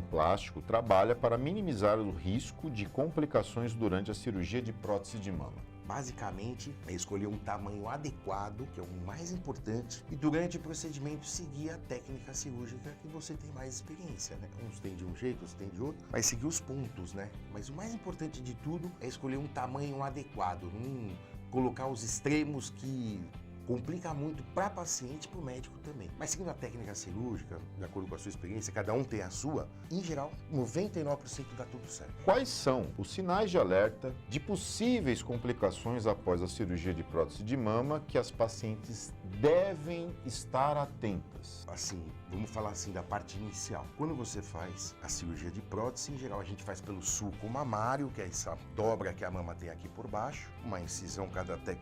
plástico trabalha para minimizar o risco de complicações durante a cirurgia de prótese de mama? Basicamente, é escolher um tamanho adequado, que é o mais importante, e durante o procedimento seguir a técnica cirúrgica que você tem mais experiência, né? Uns tem de um jeito, outros tem de outro, vai seguir os pontos, né? Mas o mais importante de tudo é escolher um tamanho adequado, não colocar os extremos que complica muito para paciente e para o médico também. Mas seguindo a técnica cirúrgica, de acordo com a sua experiência, cada um tem a sua, em geral, 99% dá tudo certo. Quais são os sinais de alerta de possíveis complicações após a cirurgia de prótese de mama que as pacientes devem estar atentas? Assim, vamos falar assim da parte inicial. Quando você faz a cirurgia de prótese, em geral a gente faz pelo sulco mamário, que é essa dobra que a mama tem aqui por baixo, uma incisão,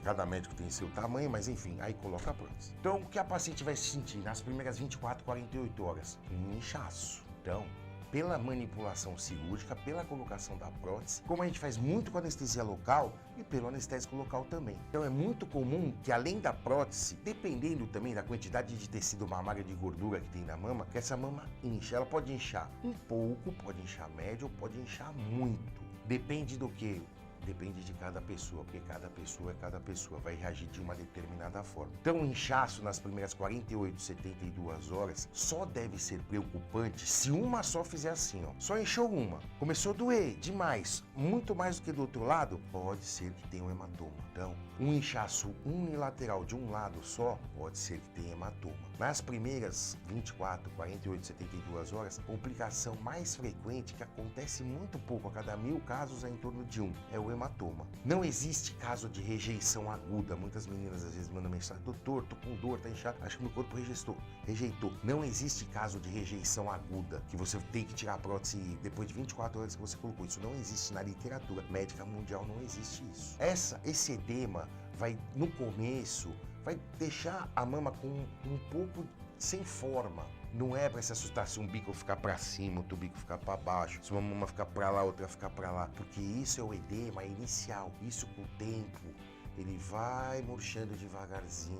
cada médico tem seu tamanho, mas enfim, aí coloca a prótese. Então, o que a paciente vai sentir nas primeiras 24, 48 horas? Um inchaço. Então, pela manipulação cirúrgica, pela colocação da prótese, como a gente faz muito com anestesia local e pelo anestésico local também. Então é muito comum que além da prótese, dependendo também da quantidade de tecido mamário de gordura que tem na mama, que essa mama incha. Ela pode inchar um pouco, pode inchar médio ou pode inchar muito. Depende do que? Depende de cada pessoa, porque cada pessoa vai reagir de uma determinada forma. Então, o inchaço nas primeiras 48, 72 horas só deve ser preocupante se uma só fizer assim, ó. Só encheu uma, começou a doer demais, muito mais do que do outro lado, pode ser que tenha um hematoma. Então, um inchaço unilateral de um lado só, pode ser que tenha hematoma. Nas primeiras 24, 48, 72 horas, a complicação mais frequente, que acontece muito pouco, a cada 1000 casos é em torno de um, é o hematoma. Não existe caso de rejeição aguda. Muitas meninas às vezes mandam mensagem: doutor, tô com dor, tá inchado, acho que meu corpo rejeitou. Não existe caso de rejeição aguda, que você tem que tirar a prótese depois de 24 horas que você colocou. Isso não existe na literatura médica mundial, não existe isso. Esse edema vai, no começo, vai deixar a mama com um pouco sem forma. Não é para se assustar se um bico ficar para cima, outro bico ficar para baixo, se uma mama ficar para lá, outra ficar para lá, porque isso é o edema inicial. Isso com o tempo ele vai murchando devagarzinho,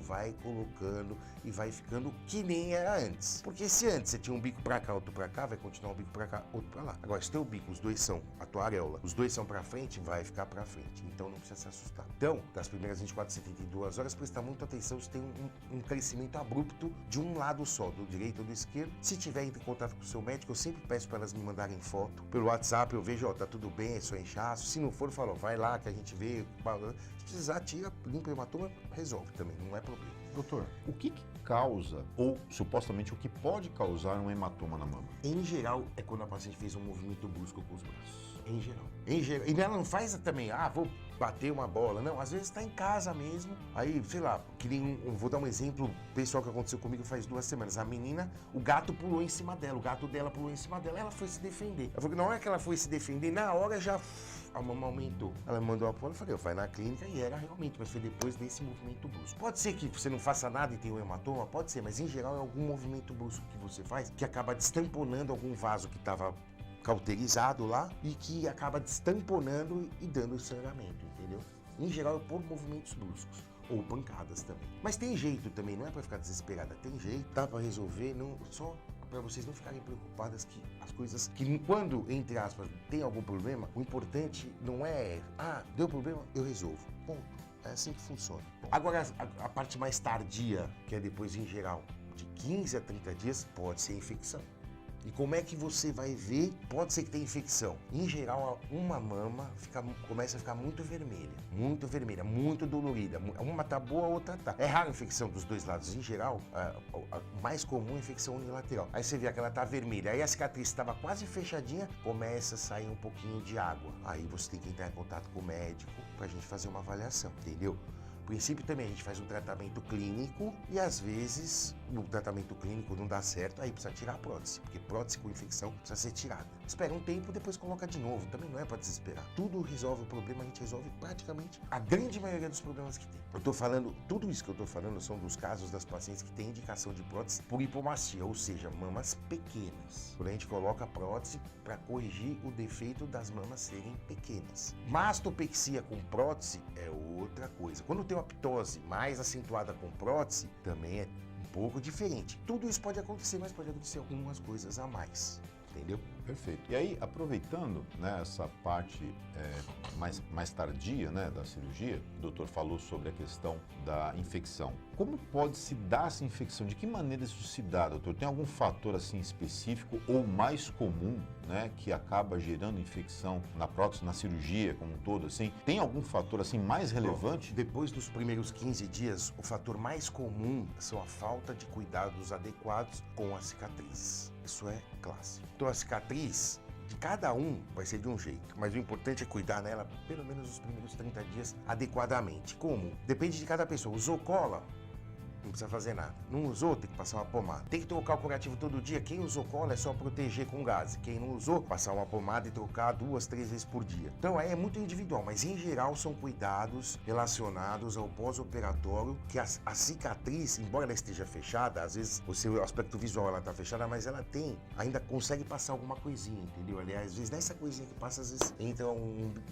vai colocando e vai ficando que nem era antes. Porque se antes você tinha um bico pra cá, outro pra cá, vai continuar um bico pra cá, outro pra lá. Agora, se teu bico, os dois são a tua areola, os dois são pra frente, vai ficar pra frente. Então não precisa se assustar. Então, das primeiras 24, 72 horas, prestar muita atenção se tem um crescimento abrupto de um lado só, do direito ou do esquerdo. Se tiver em contato com o seu médico, eu sempre peço para elas me mandarem foto. Pelo WhatsApp eu vejo, ó, tá tudo bem, é só inchaço. Se não for, eu falo, ó, vai lá que a gente vê. Se precisar, tira, limpa o hematoma, resolve também, não é problema. Doutor, o que causa, ou supostamente o que pode causar um hematoma na mama? Em geral, é quando a paciente fez um movimento brusco com os braços. Em geral. E ela não faz também, vou bater uma bola. Não, às vezes está em casa mesmo. Aí, sei lá, vou dar um exemplo pessoal que aconteceu comigo faz 2 semanas. A menina, o gato pulou em cima dela, o gato dela pulou em cima dela, ela foi se defender. Eu falei, na hora que ela foi se defender, na hora já a mama aumentou. Ela me mandou a bola, eu falei, vai na clínica, e era realmente, mas foi depois desse movimento brusco. Pode ser que você não faça nada e tenha um hematoma, pode ser, mas em geral é algum movimento brusco que você faz que acaba destamponando algum vaso que estava cauterizado lá e que acaba destamponando e dando sangramento, entendeu? Em geral é por movimentos bruscos ou pancadas também. Mas tem jeito também, não é pra ficar desesperada, tem jeito, dá pra resolver, não, só para vocês não ficarem preocupadas que as coisas que quando, entre aspas, tem algum problema, o importante não é, deu problema, eu resolvo, ponto. É assim que funciona. Agora, a parte mais tardia, que é depois em geral de 15 a 30 dias, pode ser infecção. E como é que você vai ver? Pode ser que tenha infecção. Em geral, uma mama começa a ficar muito vermelha, muito dolorida. Uma tá boa, a outra tá. É raro a infecção dos dois lados. Em geral, o mais comum é a infecção unilateral. Aí você vê que ela tá vermelha. Aí a cicatriz estava quase fechadinha, começa a sair um pouquinho de água. Aí você tem que entrar em contato com o médico pra gente fazer uma avaliação, entendeu? No princípio também a gente faz um tratamento clínico e às vezes no tratamento clínico não dá certo, aí precisa tirar a prótese, porque prótese com infecção precisa ser tirada. Espera um tempo, depois coloca de novo, também não é para desesperar. Tudo resolve o problema, a gente resolve praticamente a grande maioria dos problemas que tem. Tudo isso que eu tô falando são dos casos das pacientes que têm indicação de prótese por hipomastia, ou seja, mamas pequenas. Quando a gente coloca a prótese para corrigir o defeito das mamas serem pequenas. Mastopexia com prótese é outra coisa. Quando tem uma ptose mais acentuada com prótese, também é pouco diferente. Tudo isso pode acontecer, mas pode acontecer algumas coisas a mais, entendeu? Perfeito. E aí, aproveitando, né, essa parte mais tardia, né, da cirurgia, o doutor falou sobre a questão da infecção. Como pode se dar essa infecção? De que maneira isso se dá, doutor? Tem algum fator assim específico ou mais comum, né, que acaba gerando infecção na prótese, na cirurgia como um todo, assim? Tem algum fator assim mais relevante? Depois dos primeiros 15 dias, o fator mais comum são a falta de cuidados adequados com a cicatriz. Isso é clássico. Então a cicatriz de cada um vai ser de um jeito, mas o importante é cuidar nela pelo menos os primeiros 30 dias adequadamente. Como? Depende de cada pessoa. Usou cola? Não precisa fazer nada. Não usou, tem que passar uma pomada. Tem que trocar o curativo todo dia. Quem usou cola é só proteger com gás. Quem não usou, passar uma pomada e trocar 2, 3 vezes por dia. Então aí é muito individual, mas em geral são cuidados relacionados ao pós-operatório, que a cicatriz, embora ela esteja fechada, às vezes o seu aspecto visual ela está fechada, mas ela ainda consegue passar alguma coisinha, entendeu? Aliás, às vezes nessa coisinha que passa, às vezes entra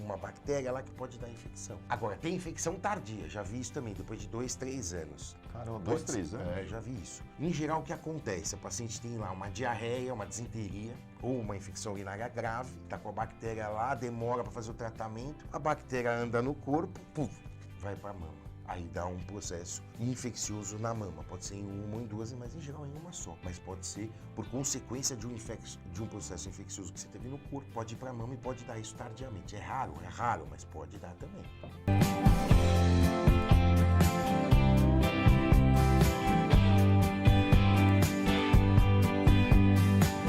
uma bactéria lá que pode dar infecção. Agora, tem infecção tardia, já vi isso também, depois de 2, 3 anos. Caramba, 2, 3 anos? É, já vi isso. Em geral, o que acontece? A paciente tem lá uma diarreia, uma disenteria ou uma infecção urinária grave, tá com a bactéria lá, demora para fazer o tratamento, a bactéria anda no corpo, puf, vai para a mama. Aí dá um processo infeccioso na mama. Pode ser em uma ou em duas, mas em geral em uma só. Mas pode ser por consequência de um processo infeccioso que você teve no corpo. Pode ir para a mama e pode dar isso tardiamente. É raro, mas pode dar também.